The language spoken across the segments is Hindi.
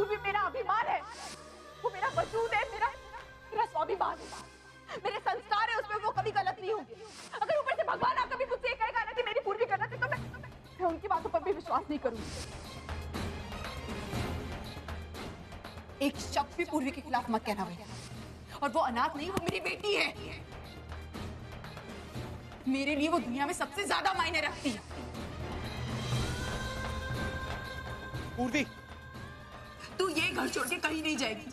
पूर्वी मेरा अभिमान है, वो मेरा वजूद है, मेरा स्वाभिमान है, मेरे संस्कार है, उसमें वो कभी गलत नहीं होंगे। अगर ऊपर से भगवान आप कभी मुझसे कहेगा ना कि मेरी पूर्वी करना थी, तो मैं उनकी बातों पर भी विश्वास नहीं करूंगी। एक शब्द भी पूर्वी के खिलाफ मत कहना भैया। और वो अनाथ नहीं, वो मेरी बेटी है। मेरे लिए वो दुनिया में सबसे ज्यादा मायने रखती है। पूर्वी, तू ये घर छोड़ के कहीं नहीं जाएगी।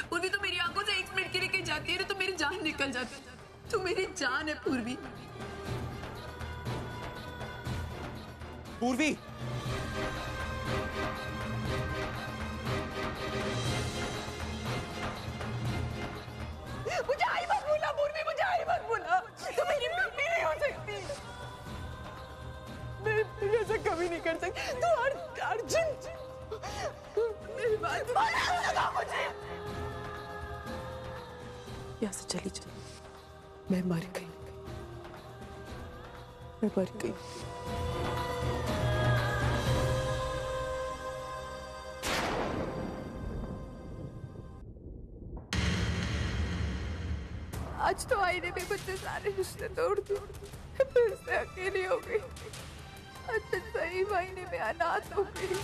पूर्वी तो मेरी आंखों से एक मिनट के लिए कहीं जाती है तो मेरी जान निकल जाती है। तू मेरी जान है पूर्वी। पूर्वी, मुझे आई मत भूला पूर्वी, मुझे आई मत भूला। तू मेरी बेटी नहीं हो सकती। मैं ऐसा कभी नहीं कर सकती। तू अर्जुन, मेरी बात लगा मुझे। यहाँ से चली चली, मैं मर गई, मैं मर गई। आज तो आईने में मुझसे सारे रिश्ते तोड़ दिए, फिर से अकेली हो गई। आज तो सही मायने में अनाथ हो गई।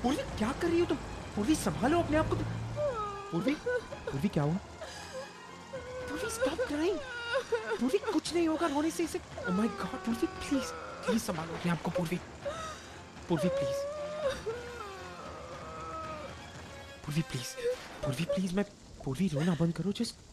पूर्वी क्या कर रही हो तुम? पूर्वी संभालो अपने आप को। पूर्वी, पूर्वी क्या हुआ? पूर्वी स्टॉप क्राइंग। पूर्वी कुछ नहीं होगा रोने से। इसे ओह माय गॉड, पूर्वी प्लीज प्लीज संभालो अपने आप को। पूर्वी, पूर्वी प्लीज, पूर्वी प्लीज, पूर्वी प्लीज, मैं पूर्वी रोना बंद करो। Just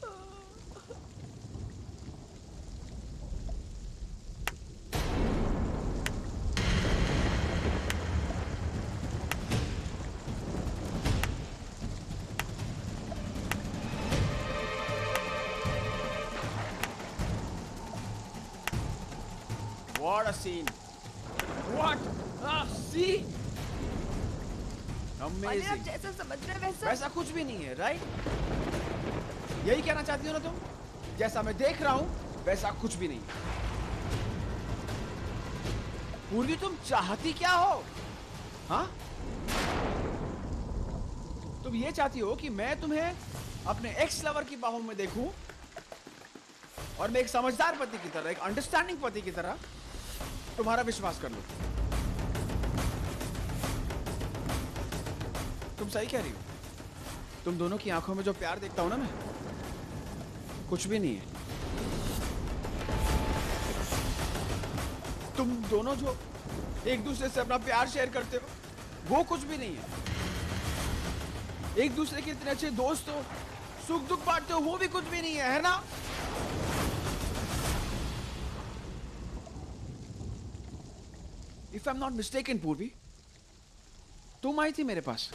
What a scene! What a scene! Amazing. आप जैसा समझ रहे हैं वैसा कुछ भी नहीं है, राइट? यही कहना चाहती हो ना तुम? जैसा मैं देख रहा हूं वैसा कुछ भी नहीं है। पूर्वी, तुम चाहती क्या हो? हाँ? तुम ये चाहती हो कि मैं तुम्हें अपने एक्स लवर की बाहों में देखूं और मैं एक समझदार पति की तरह, एक अंडरस्टैंडिंग पति की तरह तुम्हारा विश्वास कर लूं। तुम सही कह रही हो। तुम दोनों की आंखों में जो प्यार देखता हूं ना मैं, कुछ भी नहीं है। तुम दोनों जो एक दूसरे से अपना प्यार शेयर करते हो, वो कुछ भी नहीं है। एक दूसरे के इतने अच्छे दोस्त हो, सुख दुख बांटते हो, वो भी कुछ भी नहीं है ना? If I'm not mistaken, पूर्वी, तुम आई थी मेरे पास।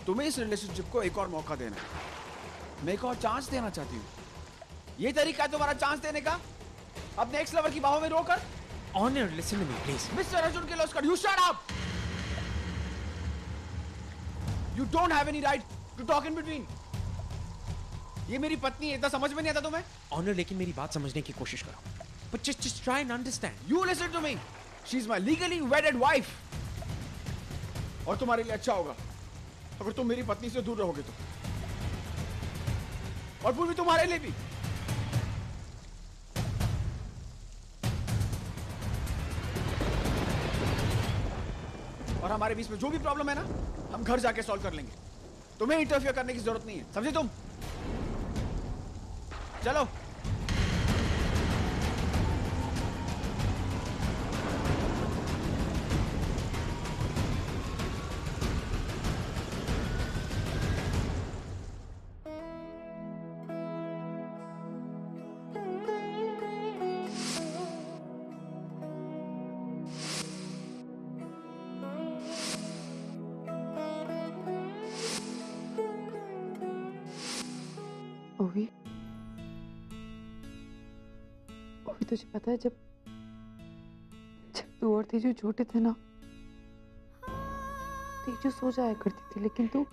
तुम्हें इस रिलेशनशिप को एक और मौका देना है। मैं एक और चांस देना चाहती हूँ। ये तरीका है तुम्हारा चांस देने का? अपने एक्स लवर की बाहों में रोकर? Honour, listen to me please. Mister Arjun Kirloskar, you shut up! You don't have any right to talk in between. ये मेरी पत्नी है, इतना समझ में नहीं आता तुम्हें? ऑनर, लेकिन मेरी बात समझने की कोशिश करो। But just try and understand. You listen to me. She's my legally wedded wife. और तुम्हारे लिए अच्छा होगा अगर तुम मेरी पत्नी से दूर रहोगे तो। और पूर्वी, तुम्हारे लिए भी। और हमारे बीच में जो भी प्रॉब्लम है ना, हम घर जाके सॉल्व कर लेंगे। तुम्हें इंटरफियर करने की जरूरत नहीं है, समझे तुम? चलो। ओवी, ओवी, तुझे पता है जब तू और तेजू छोटे थे ना, तो तेजू सो जाया करती थी, लेकिन तू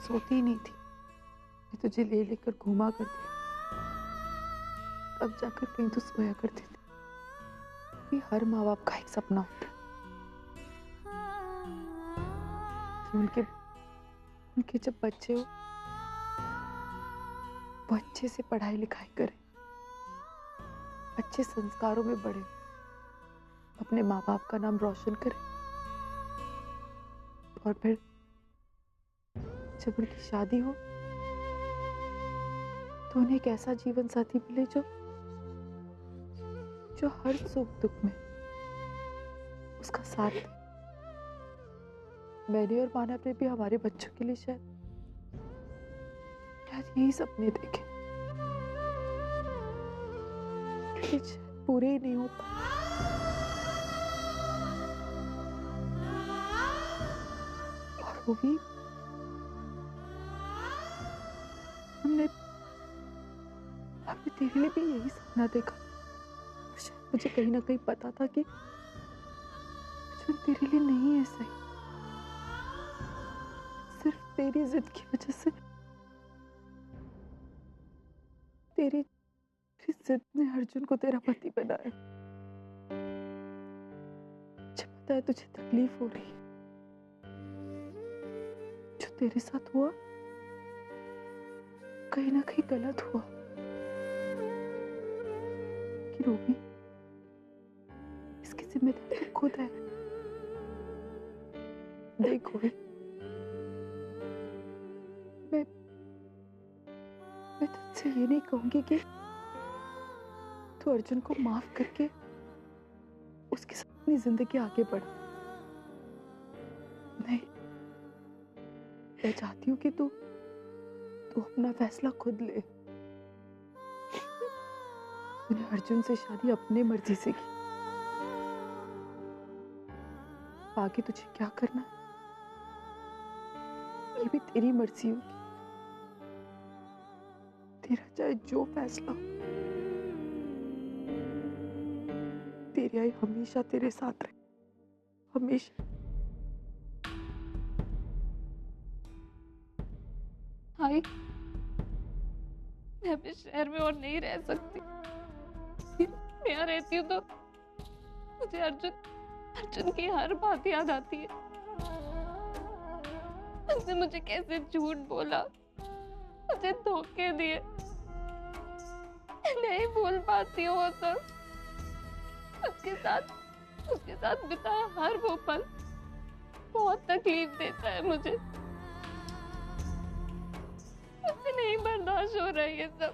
सोती ही नहीं थी। मैं तुझे ले लेकर घुमा करती, तब जाकर कहीं तो सोया करती थी। ये हर माँ बाप का एक सपना होता है कि उनके जब बच्चे हो वो अच्छे से पढ़ाई लिखाई करें, अच्छे संस्कारों में बढ़े, अपने माँ बाप का नाम रोशन करें, और फिर जब उनकी शादी हो तो उन्हें एक ऐसा जीवन साथी मिले जो हर सुख दुख में उसका साथ दे। मैंने और मानव ने भी हमारे बच्चों के लिए शायद यही सपने देखे, लेकिन शायद पूरे ही नहीं हो पाए। और वो भी हमने तेरे लिए भी यही सपना देखा। शायद मुझे कहीं ना कहीं पता था कि बचपन तेरे लिए नहीं है सही। सिर्फ तेरी जिद की वजह से, तेरी जिद ने अर्जुन को तेरा पति बनाया। मुझे पता है तुझे तकलीफ हो रही है। जो तेरे साथ हुआ कहीं ना कहीं गलत हुआ। कि रोबी, इसकी जिम्मेदारी तू खुद है। देख रोबी, मैं तुझसे ये नहीं कहूंगी कि तू अर्जुन को माफ करके उसके साथ अपनी जिंदगी आगे बढ़। नहीं, मैं चाहती हूँ कि तू अपना फैसला खुद ले। तूने अर्जुन से शादी अपने मर्जी से की, आगे तुझे क्या करना है ये भी तेरी मर्जी होगी। तेरा चाहे जो फैसला हो, तेरी आई हमेशा तेरे साथ रहे, हमेशा। आई, मैं अपने शहर में और नहीं रह सकती। मैं यहाँ रहती हूँ तो मुझे अर्जुन की हर बात याद आती है। उसने मुझे कैसे झूठ बोला, मुझे धोखे दिए, नहीं भूल पाती हूँ वो सब। उसके साथ बिताया हर वो पल बहुत तकलीफ देता है मुझे। मुझसे नहीं बर्दाश्त हो रहा है ये सब।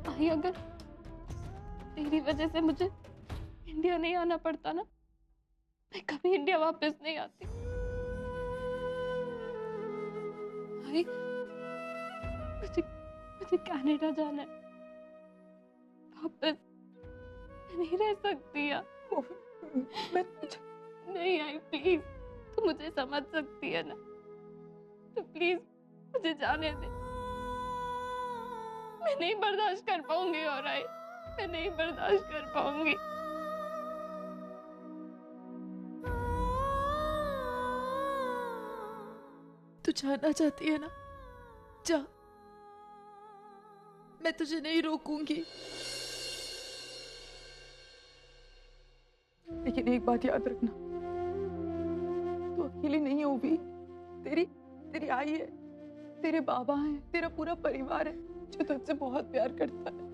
आई, अगर तेरी वजह से मुझे इंडिया नहीं आना पड़ता ना, मैं कभी इंडिया वापस नहीं आती। आई, मुझे कनाडा जाना है, वापस नहीं रह सकती यार। मैं नहीं आई, प्लीज, तू मुझे समझ सकती है ना, तो प्लीज मुझे जाने दे। मैं नहीं बर्दाश्त कर पाऊंगी और आई, मैं नहीं बर्दाश्त कर पाऊंगी। तू जाना चाहती है ना, जा, मैं तुझे नहीं रोकूंगी। लेकिन एक बात याद रखना, तू अकेली नहीं हो भी। तेरी आई है, तेरे बाबा हैं, तेरा पूरा परिवार है जो तुझसे बहुत प्यार करता है।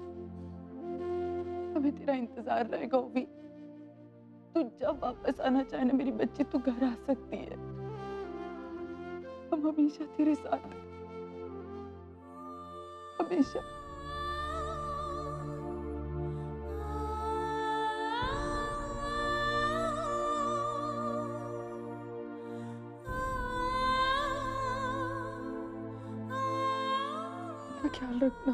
हमें तेरा इंतजार रहेगा ओवी। तू जब वापस आना चाहे ना मेरी बच्ची, तू घर आ सकती है। हम हमेशा तेरे साथ हैं, हमेशा। अपना ख्याल रखना।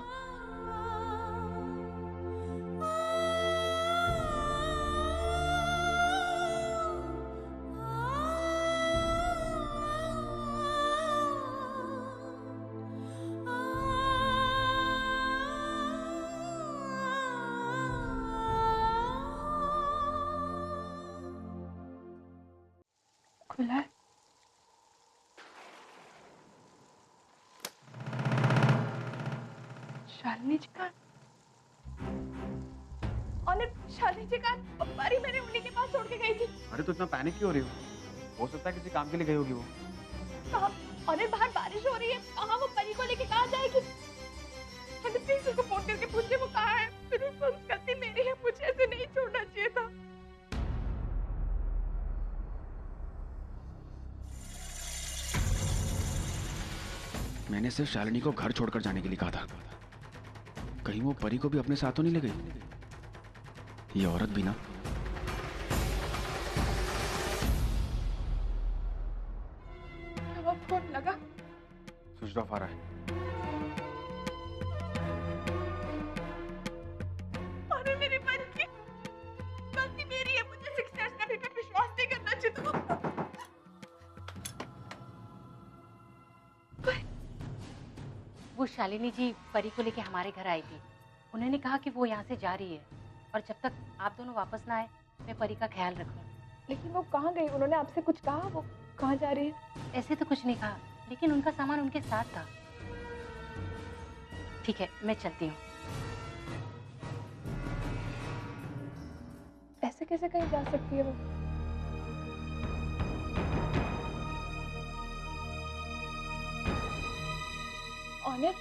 खुला है। शालिनी जी का और शालिनी जी का परी मैंने उन्हीं के पास छोड़ के गई थी। अरे तो इतना पैनिक क्यों हो रही हो सकता है किसी काम के लिए गई होगी वो। कहाँ? और बाहर बारिश हो रही है, कहाँ वो परी को लेके कहाँ जाएगी? प्लीज उसको फोन करके पूछिए वो कहाँ है। फिर उसको गलती मेरी है, मुझे ऐसे नहीं छोड़ना चाहिए था। मैंने सिर्फ शालिनी को घर छोड़कर जाने के लिए कहा था, कहीं वो परी को भी अपने साथ तो नहीं ले गई। ये औरत भी ना। अब फोन लगा, स्विच ऑफ आ रहा है। अरे मेरी परी की गलती मेरी है, मुझे सिक्स सेंस का भी विश्वास नहीं करना चाहिए था। वो शालिनी जी परी को लेके हमारे घर आई थी। उन्होंने कहा कि वो यहाँ से जा रही है और जब तक आप दोनों वापस ना आए मैं परी का ख्याल रखूँ। लेकिन वो कहाँ गई? उन्होंने आपसे कुछ कहा? वो कहाँ जा रही है? ऐसे तो कुछ नहीं कहा, लेकिन उनका सामान उनके साथ था। ठीक है, मैं चलती हूँ। ऐसे कैसे कहीं जा सकती है वो? ऑनर,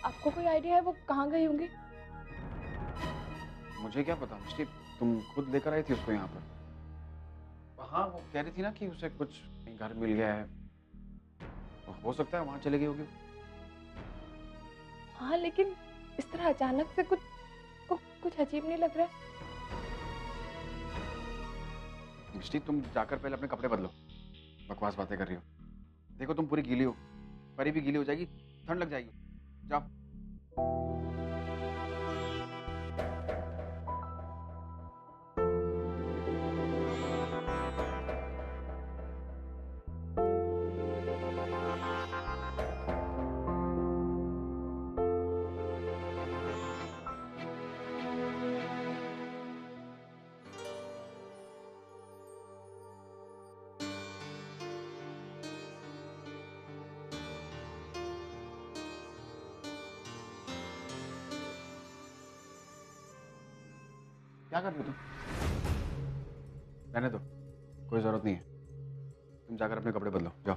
आपको कोई आइडिया है वो कहाँ गई होंगी? मुझे क्या पता मिस्टी, तुम खुद लेकर आई थी उसको यहाँ पर। हाँ वो कह रही थी ना कि उसे कुछ घर मिल गया है, हो सकता है वहां चली गई होगी। हाँ लेकिन इस तरह अचानक से कुछ अजीब नहीं लग रहा है? मिस्टी तुम जाकर पहले अपने कपड़े बदलो, बकवास बातें कर रही हो। देखो तुम पूरी गीली हो, परी भी गीली हो जाएगी, ठंड लग जाएगी। जाओ। क्या कर रही हो तुम? रहने दो, कोई जरूरत नहीं है। तुम जाकर अपने कपड़े बदलो, जाओ।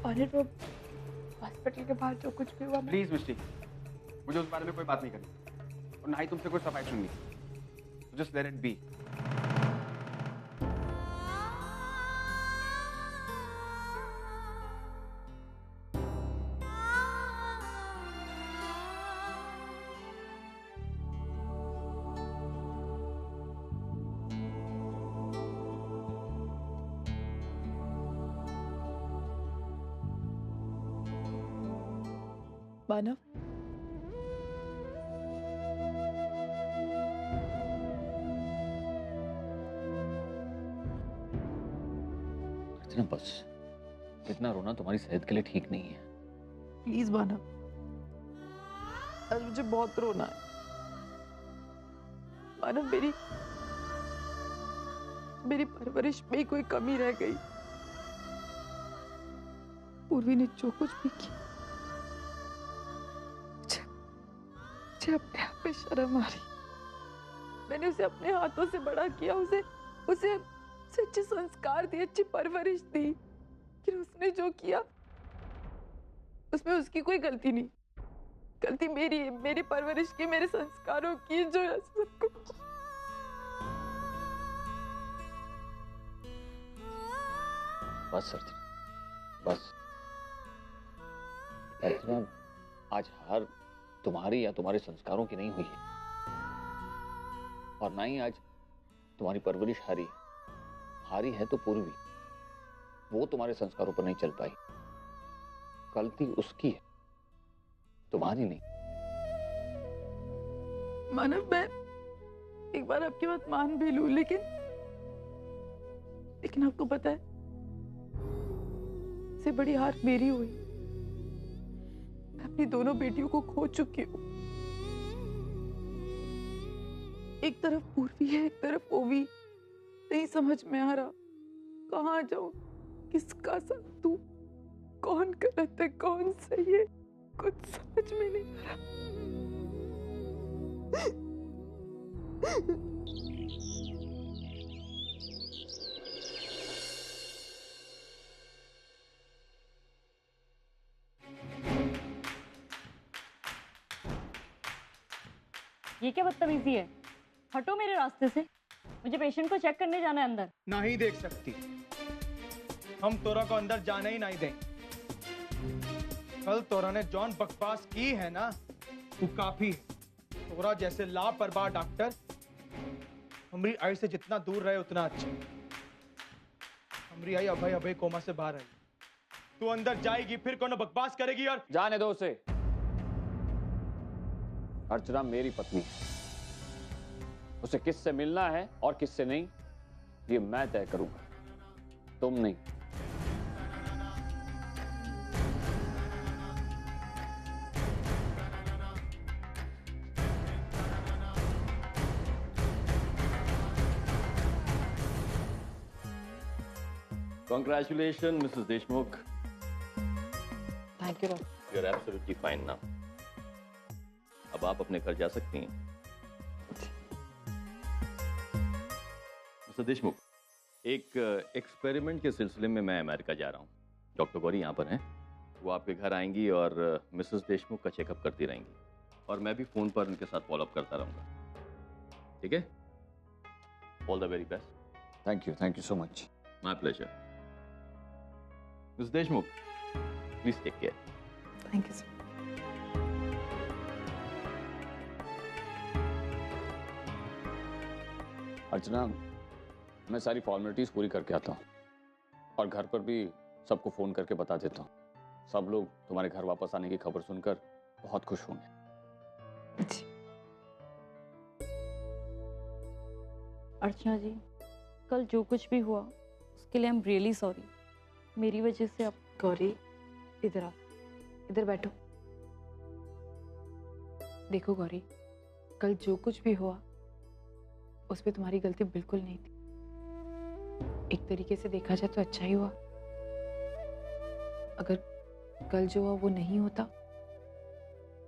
ऑनर, वो हॉस्पिटल के बाहर जो कुछ भी हुआ, प्लीज मिस्टी, मुझे उस बारे में कोई बात नहीं करनी और ना ही तुमसे कोई सफाई सुननी। Just let it be. Manav, इतना बस, इतना रोना तुम्हारी सेहत के लिए ठीक नहीं है। प्लीज मानव, आज मुझे बहुत रोना है। मानव, मेरी परवरिश में कोई कमी रह गई। पूर्वी ने जो कुछ भी किया, मुझे अपने आप पे शर्म आ रही। मैंने उसे अपने हाथों से बड़ा किया, उसे अच्छे संस्कार दिए, अच्छी परवरिश दी, लेकिन उसने जो किया उसमें उसकी कोई गलती नहीं। गलती मेरी है, मेरी परवरिश की, मेरे संस्कारों की, जो सब कुछ। बस सरती, बस। अर्चना, आज हार तुम्हारी या तुम्हारे संस्कारों की नहीं हुई है, और ना ही आज तुम्हारी परवरिश हारी है तो पूर्वी, वो तुम्हारे संस्कारों पर नहीं चल पाई। गलती उसकी है, तुम्हारी नहीं। मानव, मैं एक बार आपकी बात मान भी लूं, लेकिन आपको पता है, इससे बड़ी हार मेरी हुई। मैं अपनी दोनों बेटियों को खो चुकी हूँ। एक तरफ पूर्वी है, एक तरफ ओवी। नहीं समझ में आ रहा कहाँ जाऊं, किसका साथ दूं, कौन गलत है कौन सही है, कुछ समझ में नहीं आ रहा। ये क्या बदतमीजी है? हटो मेरे रास्ते से, मुझे पेशेंट को चेक करने जाना है अंदर। नहीं देख सकती, हम तोरा को अंदर जाने ही नहीं दें। कल तोरा ने जॉन बकवास की है ना, वो काफी है। तोरा जैसे लापरवाह डॉक्टर हमारी आई से जितना दूर रहे उतना अच्छा। हमारी आई अभय अभय कोमा से बाहर आई, तू अंदर जाएगी फिर कौन बकवास करेगी और जाने दो उसे। अर्चना मेरी पत्नी है, उसे किससे मिलना है और किससे नहीं ये मैं तय करूंगा, तुम नहीं। Congratulations, Mrs. Deshmukh. Thank you doctor. You're absolutely fine now. अब आप अपने घर जा सकती हैं। मिस्टर देशमुख, एक एक्सपेरिमेंट के सिलसिले में मैं अमेरिका जा रहा हूँ। डॉक्टर गौरी यहाँ पर हैं, वो आपके घर आएंगी और मिसेस देशमुख का चेकअप करती रहेंगी और मैं भी फोन पर उनके साथ फॉलोअप करता रहूँगा, ठीक है? All the very best. Thank you so much. My pleasure. Miss Deshmukh, please take care. Thank you sir. Archana, मैं सारी फॉर्मेलिटीज पूरी करके आता हूँ और घर पर भी सबको फोन करके बता देता हूँ। सब लोग तुम्हारे घर वापस आने की खबर सुनकर बहुत खुश होंगे। जी। अर्चना जी, कल जो कुछ भी हुआ उसके लिए आई एम रियली सॉरी। मेरी वजह से आप गौरी इधर आओ, इधर बैठो। देखो गौरी, कल जो कुछ भी हुआ उसमें तुम्हारी गलती बिल्कुल नहीं थी। एक तरीके से देखा जाए तो अच्छा ही हुआ। अगर कल जो हुआ वो नहीं होता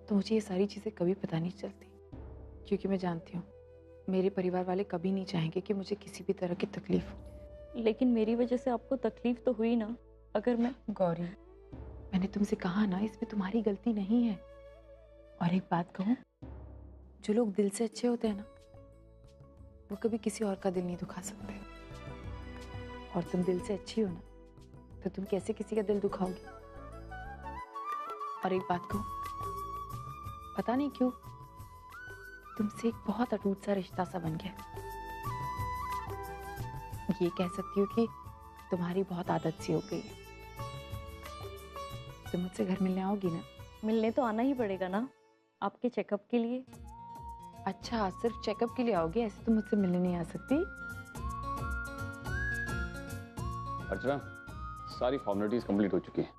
तो मुझे ये सारी चीजें कभी पता नहीं चलती, क्योंकि मैं जानती हूँ मेरे परिवार वाले कभी नहीं चाहेंगे कि मुझे किसी भी तरह की तकलीफ हो। लेकिन मेरी वजह से आपको तकलीफ तो हुई ना। अगर मैं गौरी, मैंने तुमसे कहा ना, इसमें तुम्हारी गलती नहीं है। और एक बात कहूँ, जो लोग दिल से अच्छे होते हैं ना, वो कभी किसी और का दिल नहीं दुखा सकते। और तुम दिल से अच्छी हो ना, तो तुम कैसे किसी का दिल दुखाओगी? और एक बात कहूँ, पता नहीं क्यों तुमसे एक बहुत अटूट सा रिश्ता सा बन गया। ये कह सकती हूँ कि तुम्हारी बहुत आदत सी हो गई है। तुम मुझसे घर मिलने आओगी ना? मिलने तो आना ही पड़ेगा ना, आपके चेकअप के लिए। अच्छा, सिर्फ चेकअप के लिए आओगे, ऐसे तो मुझसे मिलने नहीं आ सकती। अर्चना, सारी फॉर्मेलिटीज कंप्लीट हो चुकी हैं।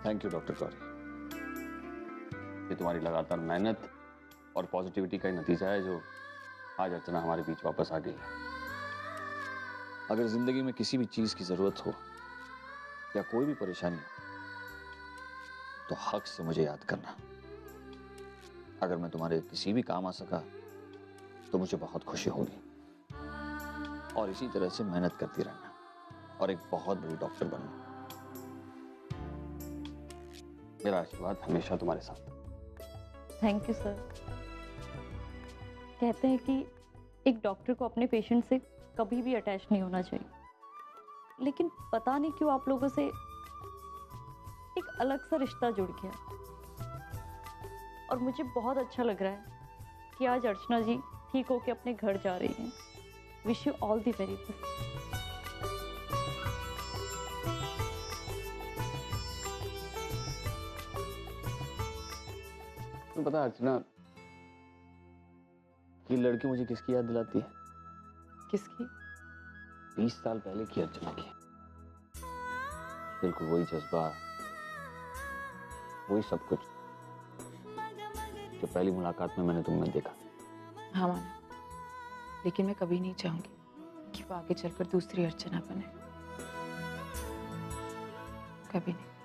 Thank you doctor Gauri. ये तुम्हारी लगातार मेहनत और पॉजिटिविटी का ही नतीजा है जो आज अर्चना हमारे बीच वापस आ गई है। अगर जिंदगी में किसी भी चीज की जरूरत हो या कोई भी परेशानी हो तो हक से मुझे याद करना। अगर मैं तुम्हारे किसी भी काम आ सका तो मुझे बहुत खुशी होगी। और इसी तरह से मेहनत करती रहना और एक बहुत बड़ी डॉक्टर बनना। मेरा आशीर्वाद हमेशा तुम्हारे साथ। Thank you sir. कहते हैं कि एक डॉक्टर को अपने पेशेंट से कभी भी अटैच नहीं होना चाहिए, लेकिन पता नहीं क्यों आप लोगों से एक अलग सा रिश्ता जुड़ गया। और मुझे बहुत अच्छा लग रहा है कि आज अर्चना जी ठीक होके अपने घर जा रही हैं। Wish you all the very best. तुम्हें पता अर्चना, ये लड़की मुझे किसकी याद दिलाती है? किसकी? 20 साल पहले की अर्चना की। बिल्कुल वही जज्बा, वही सब कुछ जो पहली मुलाकात में मैंने तुम में देखा। हाँ माना, लेकिन मैं कभी नहीं चाहूंगी कि वो आगे चलकर दूसरी अर्चना बने, कभी नहीं।